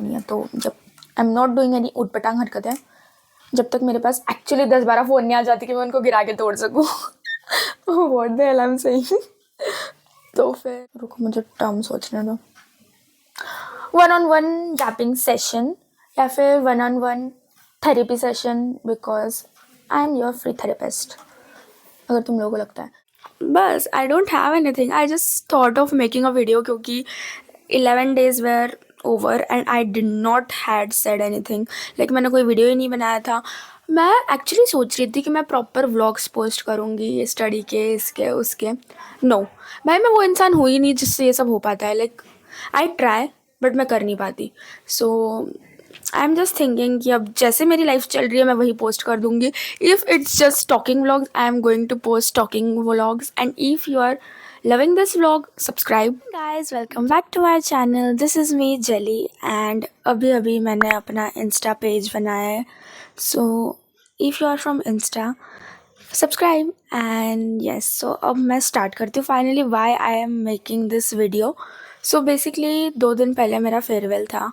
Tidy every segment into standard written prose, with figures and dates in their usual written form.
नहीं है। तो जब I am not doing any उटपटांग हरकतें, जब तक मेरे पास एक्चुअली 10-12 फ़ोन नहीं आ जाती कि मैं उनको गिरा के तोड़ सकूँ। What the hell I am saying. तो फिर रुको, मुझे टर्म सोचने दो। One on one rapping session या फिर one on one therapy session, because I am your free therapist, अगर तुम लोगों को लगता है। बस I don't have anything, I just thought of making a video, क्योंकि 11 days were over and I did not had said anything. Like मैंने कोई वीडियो ही नहीं बनाया था। मैं एक्चुअली सोच रही थी कि मैं प्रॉपर व्लॉग्स पोस्ट करूँगी स्टडी के, इसके उसके। नो भाई, मैं वो इंसान हुई ही नहीं जिससे ये सब हो पाता है। लाइक आई ट्राई बट मैं कर नहीं पाती। सो आई एम जस्ट थिंकिंग कि अब जैसे मेरी लाइफ चल रही है मैं वही पोस्ट कर दूंगी। If it's just talking vlogs, I am going to post talking vlogs, and if you are loving this vlog, subscribe. Guys, welcome back to our channel. This is me Jelly, and अभी अभी मैंने अपना Insta page बनाया है. So if you are from Insta, subscribe. And yes, so अब मैं start करती हूँ finally why I am making this video. So basically 2 दिन पहले मेरा फेयरवेल था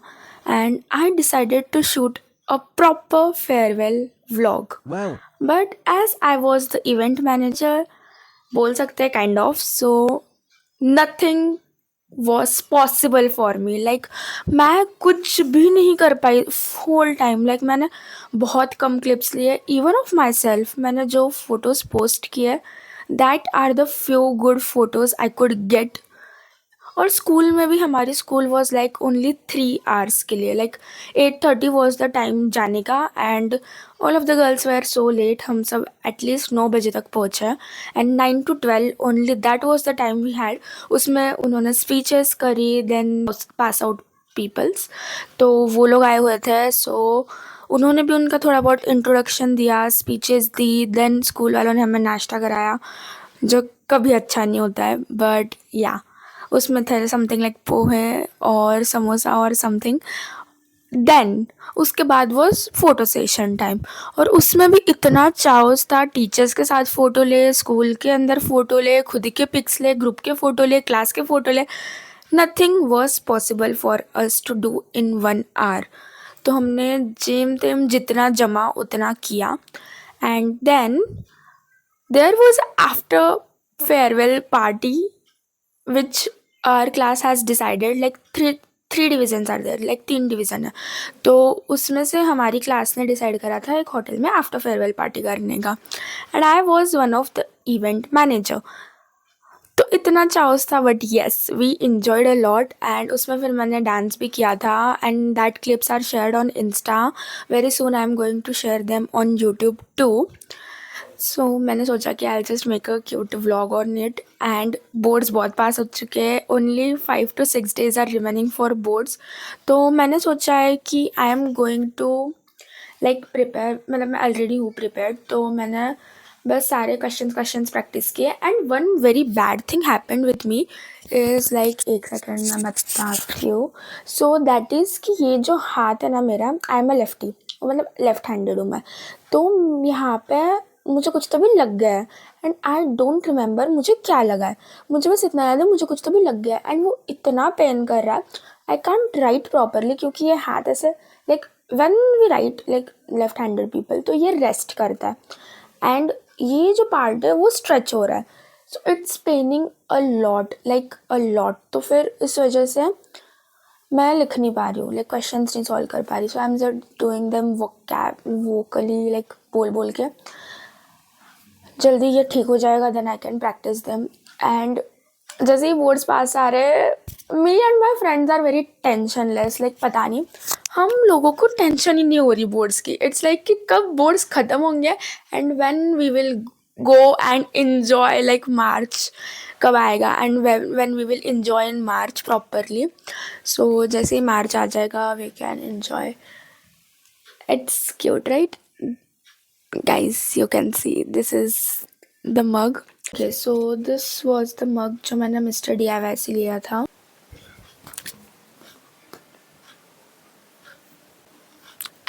and I decided to shoot a proper farewell vlog. Wow. But as I was the event manager, बोल सकते हैं kind of, so nothing was possible for me. Like मैं कुछ भी नहीं कर पाई होल टाइम. लाइक मैंने बहुत कम क्लिप्स लिए इवन ऑफ माई सेल्फ. मैंने जो फोटोज़ पोस्ट किए that are the few good photos I could get. और स्कूल में भी हमारी school was like only 3 hours के लिए. लाइक 8:30 वॉज द टाइम जाने का and all of the girls were so late. हम सब एटलीस्ट 9 बजे तक पहुँचे एंड 9 to 12 only that was the time we had. उसमें उन्होंने स्पीचेस करी, देन पास आउट पीपल्स, तो वो लोग आए हुए थे. सो उन्होंने भी उनका थोड़ा बहुत इंट्रोडक्शन दिया, स्पीचेस दी, देन स्कूल वालों ने हमें नाश्ता कराया जो कभी अच्छा नहीं होता है, बट या उसमें थे समथिंग लाइक पोहे और समोसा और समथिंग. देन उसके बाद वो फ़ोटो सेशन टाइम, और उसमें भी इतना चाउस था. टीचर्स के साथ फ़ोटो ले, स्कूल के अंदर फ़ोटो ले, खुद के पिक्स ले, ग्रुप के फ़ोटो ले, क्लास के फ़ोटो ले. Nothing was possible for us to do in 1 hour. तो हमने जेम तेम जितना जमा उतना किया. And then there was after farewell party which our class has decided. Like three divisions are there, like 3 division है. तो उसमें से हमारी क्लास ने डिसाइड करा था एक होटल में आफ्टर फेयरवेल पार्टी करने का, and I was one of the event manager. तो इतना चाउस था, but yes we enjoyed a lot. And उसमें फिर मैंने डांस भी किया था and that clips are shared on Insta. Very soon I am going to share them on YouTube too. So मैंने सोचा कि I just make a cute vlog on it. And boards बहुत पास हो चुके हैं, only 5 to 6 days are remaining for boards. तो मैंने सोचा है कि I am going to like prepare, मतलब मैं ऑलरेडी हूँ प्रिपेयर्ड. तो मैंने बस सारे क्वेश्चंस प्रैक्टिस किए. And one very bad thing happened with me is like, एक सेकेंड मैं बताती हूँ. सो दैट इज़ कि ये जो हाथ है ना मेरा, आई एम अ लेफ्टी, मतलब लेफ्ट हैंडेड हूँ मैं. तो यहाँ पे मुझे कुछ तो भी लग गया है एंड आई डोंट रिमेंबर मुझे क्या लगा है. मुझे बस इतना याद है मुझे कुछ तो भी लग गया है एंड वो इतना पेन कर रहा है. आई कांट राइट प्रॉपरली क्योंकि ये हाथ ऐसे like when we write like left handed people तो ये रेस्ट करता है एंड ये जो पार्ट है वो स्ट्रेच हो रहा है. So it's paining a lot, like a lot. तो फिर इस वजह से मैं लिख नहीं पा रही हूँ, लाइक क्वेश्चंस नहीं सॉल्व कर पा रही. So I am just doing them vocally, like बोल बोल के. जल्दी ये ठीक हो जाएगा, then I can practice them. And जैसे ही बोर्ड्स पास आ रहे, me and my friends are very tensionless. Like पता नहीं हम लोगों को टेंशन ही नहीं हो रही बोर्ड्स की. इट्स लाइक कि कब बोर्ड्स ख़त्म होंगे and when we will go and enjoy, like March कब आएगा and when we will enjoy in March properly. So जैसे ही मार्च आ जाएगा we can enjoy. It's cute right guys, you can see this is the mug. Okay, so this was the mug जो मैंने mister DIY से लिया था.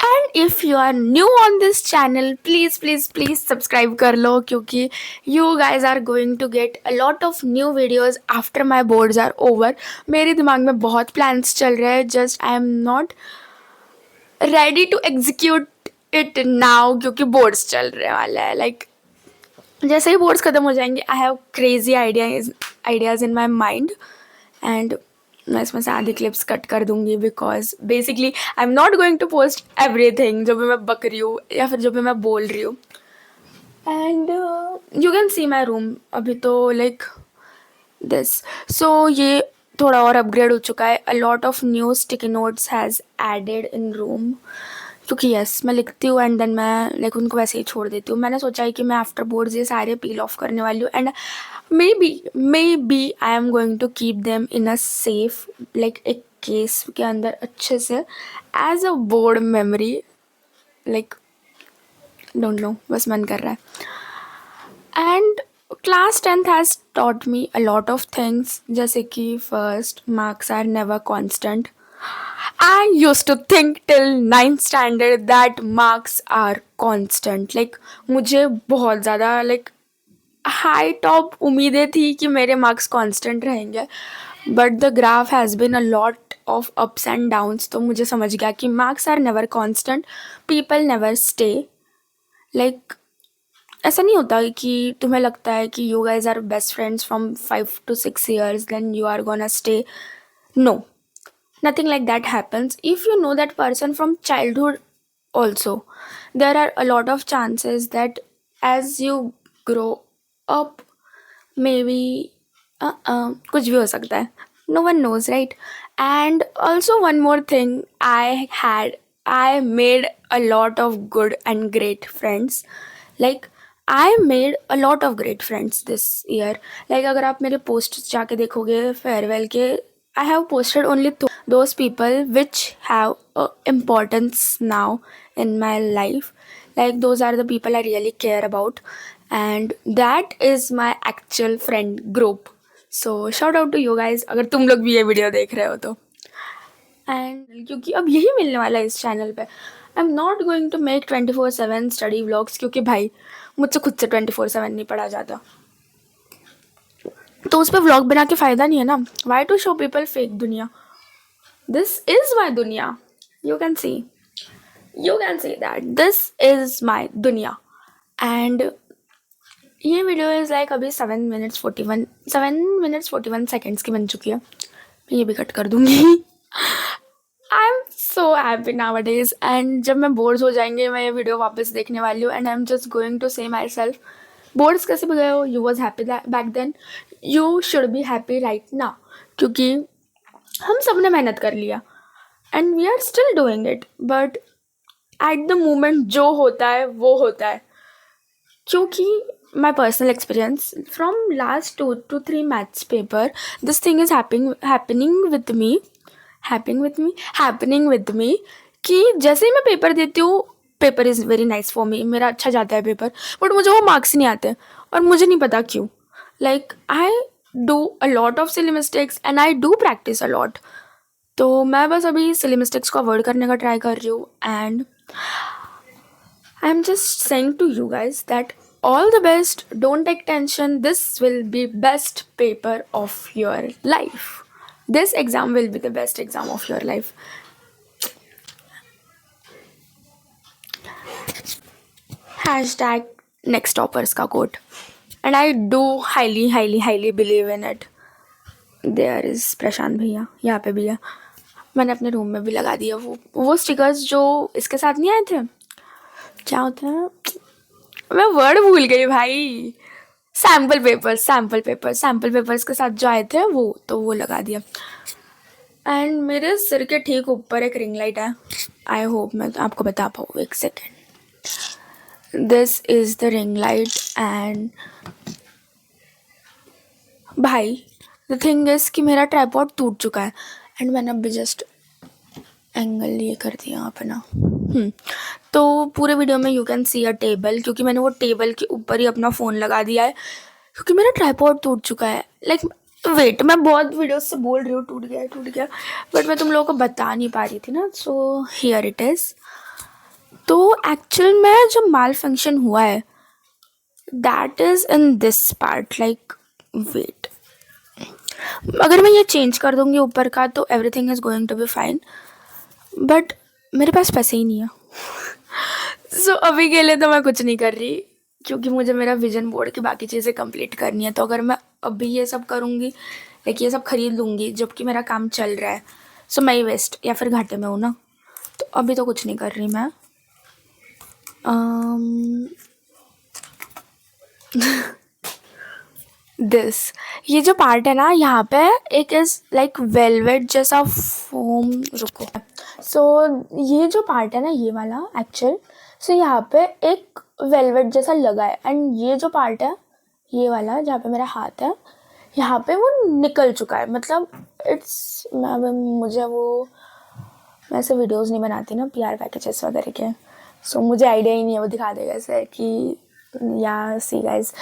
And if you are new on this channel, please please please subscribe कर लो, क्योंकि you guys are going to get a lot of new videos after my boards are over. मेरे दिमाग में बहुत प्लान्स चल रहे हैं, just I am not ready to execute it now, क्योंकि बोर्ड्स चल रहे वाला है. लाइक जैसे ही बोर्ड्स ख़त्म हो जाएंगे, I have crazy ideas in my mind, and मैं इसमें से आधी क्लिप्स कट कर दूंगी, because basically I am not going to post everything जो भी मैं बक रही हूँ या फिर जो भी मैं बोल रही हूँ. And you can C my room अभी तो लाइक दिस. सो ये थोड़ा और अपग्रेड हो चुका है. A lot of new sticky notes has added in room, क्योंकि यस मैं लिखती हूँ एंड देन मैं लाइक उनको वैसे ही छोड़ देती हूँ. मैंने सोचा है कि मैं आफ्टर बोर्ड्स ये सारे पील ऑफ करने वाली हूँ, and maybe I am going to keep them in a safe, like एक केस के अंदर अच्छे से, as a board memory. Like don't know, बस मन कर रहा है. And class 10th has taught me a lot of things, जैसे कि first, marks are never constant. I used to think till 9th standard that marks are constant. Like मुझे बहुत ज़्यादा लाइक हाई टॉप उम्मीदें थी कि मेरे मार्क्स कांस्टेंट रहेंगे, but the graph has been a lot of ups and downs. तो मुझे समझ गया कि marks are never constant, people never stay. Like ऐसा नहीं होता कि तुम्हें लगता है कि you guys are best friends from 5 to 6 years, then you are gonna stay. No, nothing like that happens. If you know that person from childhood also, there are a lot of chances that as you grow up, maybe कुछ भी हो सकता है. No one knows, right? And also one more thing, I made a lot of good and great friends. Like I made a lot of great friends this year. Like अगर आप मेरे post जाके देखोगे फेयरवेल के, I have posted only those people which have importance now in my life. Like those are the people I really care about, and that is my actual friend group. So shout out to you guys अगर तुम लोग भी ये video देख रहे हो तो. And क्योंकि अब यही मिलने वाला है इस चैनल पे, I am not going to make 24/7 study vlogs, क्योंकि भाई मुझसे खुद से 24/7 नहीं पढ़ा जाता, तो उस पर व्लॉग बना के फ़ायदा नहीं है ना. Why to show people fake दुनिया? दिस इज़ माई दुनिया. You can see that this is my दुनिया. एंड ये वीडियो इज़ लाइक अभी 7 minutes 41 seconds की बन चुकी है. मैं ये भी कट कर दूँगी. I am so happy now days, and जब मैं बोर्ड हो जाएंगे मैं ये वीडियो वापस देखने वाली हूँ, and I am just going to say myself, boards कैसे भी गए हो, you was happy back then, you should be happy right now, क्योंकि हम सब ने मेहनत कर लिया and we are still doing it. But at the moment जो होता है वो होता है, क्योंकि my personal experience from last 2 to 3 maths paper, this thing is happening with me कि जैसे ही मैं पेपर देती हूँ, paper is very nice for me, मेरा अच्छा जाता है पेपर, बट मुझे वो मार्क्स नहीं आते और मुझे नहीं पता क्यों. Like I do a lot of silly mistakes and I do practice a lot. तो मैं बस अभी सिली मिस्टेक्स को अवॉइड करने का ट्राई कर रही हूँ, and I am just saying to you guys that all the best, don't take tension, this will be best paper of your life, this exam will be the best exam of your life. Hashtag next toppers का quote, and I do highly believe in it. There is प्रशांत भैया यहाँ पे भी है. मैंने अपने room में भी लगा दिया वो स्टिकर्स जो इसके साथ नहीं आए थे, क्या होते हैं, मैं वर्ड भूल गई भाई. सैम्पल पेपर्स के साथ जो आए थे वो लगा दिया. एंड मेरे सिर के ठीक ऊपर एक रिंग लाइट है. आई होप मैं आपको बता पाऊँ. एक second. This is the ring light. And भाई द थिंग इज़ कि मेरा ट्राइपॉड टूट चुका है, एंड मैंने अभी जस्ट एंगल ये कर दिया अपना. तो पूरे वीडियो में you can C a table, क्योंकि मैंने वो टेबल के ऊपर ही अपना फ़ोन लगा दिया है, क्योंकि मेरा ट्राइपॉड टूट चुका है. लाइक वेट, मैं बहुत वीडियोस से बोल रही हूँ टूट गया, बट मैं तुम लोगों को बता नहीं पा रही थी ना. So here it is. तो एक्चुअल में जो माल फंक्शन हुआ है that is in this part, like wait, अगर मैं ये चेंज कर दूंगी ऊपर का तो everything is going to be fine, but मेरे पास पैसे ही नहीं है। सो अभी के लिए तो मैं कुछ नहीं कर रही, क्योंकि मुझे मेरा विजन बोर्ड की बाकी चीज़ें कंप्लीट करनी है। तो अगर मैं अभी ये सब करूँगी, लाइक ये सब खरीद लूँगी जबकि मेरा काम चल रहा है, सो मैं ही वेस्ट या फिर घाटे में हूँ ना। तो अभी तो कुछ नहीं कर रही मैं। दिस, ये जो पार्ट है ना यहाँ पे, एक इज़ लाइक वेलवेट जैसा फोम, रुको। सो ये जो पार्ट है ना ये वाला एक्चुअल, सो यहाँ पे एक वेलवेट जैसा लगा है, एंड ये जो पार्ट है ये वाला जहाँ पे मेरा हाथ है यहाँ पे वो निकल चुका है। मतलब इट्स, मुझे वो, मैं ऐसे वीडियोस नहीं बनाती ना PR पैकेजेस वगैरह के, सो मुझे आइडिया ही नहीं है वो दिखा देगा ऐसे कि या सी गाइस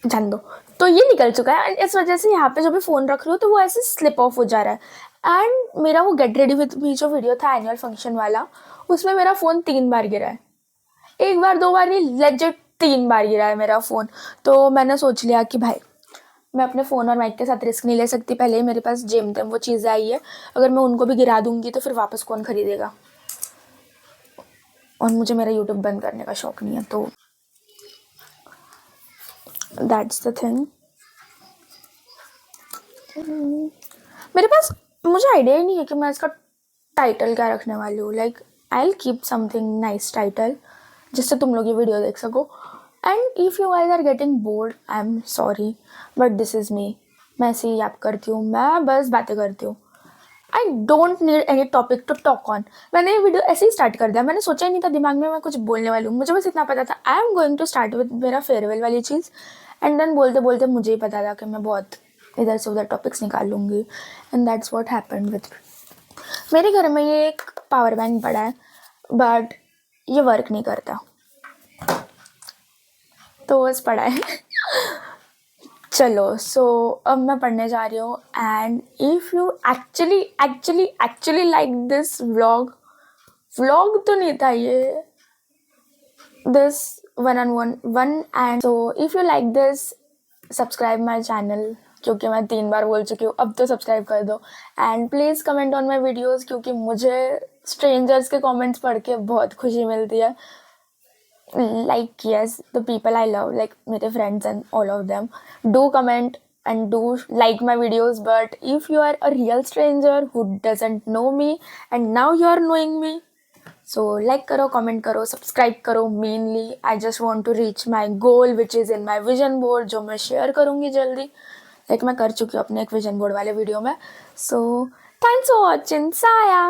जान दो। तो ये निकल चुका है एंड इस वजह से यहाँ पे जो भी फ़ोन रख रही हो तो वो ऐसे स्लिप ऑफ हो जा रहा है। एंड मेरा वो गेट रेडी विद मी जो वीडियो था एनुअल फंक्शन वाला, उसमें मेरा फ़ोन 3 बार गिरा है, 1 बार 2 बार नहीं, लेजिट 3 बार गिरा है मेरा फ़ोन। तो मैंने सोच लिया कि भाई मैं अपने फ़ोन और माइक के साथ रिस्क नहीं ले सकती। पहले ही मेरे पास जेम तेम वो चीज़ें आई है, अगर मैं उनको भी गिरा दूंगी तो फिर वापस कौन खरीदेगा, और मुझे मेरा यूट्यूब बंद करने का शौक नहीं है। तो दैट्स द थिंग। मेरे पास, मुझे आइडिया ही नहीं है कि मैं इसका टाइटल क्या रखने वाली हूँ। Like I will keep something nice title जिससे तुम लोग ये वीडियो देख सको। And if you guys are getting bored, I am sorry, but this is me. मैं ऐसे ही याद करती हूँ, मैं बस बातें करती हूँ। I don't need any topic to talk on. मैंने ये वीडियो ऐसे ही स्टार्ट कर दिया, मैंने सोचा ही नहीं था दिमाग में मैं कुछ बोलने वाली हूँ। मुझे बस इतना पता था I am going to start with मेरा फेयरवेल वाली चीज़, एंड देन बोलते बोलते मुझे ही पता था कि मैं बहुत इधर से उधर टॉपिक्स निकाल लूँगी, and that's what happened with. मेरे घर में ये एक पावर बैंक पड़ा है बट ये वर्क नहीं करता, तो बस पड़ा है। चलो, सो अब मैं पढ़ने जा रही हूँ। And if you actually like this vlog तो नहीं था ये, this one and so if you like this, subscribe my channel, क्योंकि मैं 3 बार बोल चुकी हूँ, अब तो सब्सक्राइब कर दो। And please comment on my videos, क्योंकि मुझे स्ट्रेंजर्स के कमेंट्स पढ़ के बहुत खुशी मिलती है। Like, yes, the people I love, like my friends and all of them, do comment and do like my videos. But if you are a real stranger who doesn't know me and now you are knowing me, so like करो, comment करो, subscribe करो। Mainly I just want to reach my goal which is in my vision board, जो मैं share करूँगी जल्दी। Like मैं कर चुकी हूँ अपने एक vision board वाले वीडियो में। So thanks for watching, साया।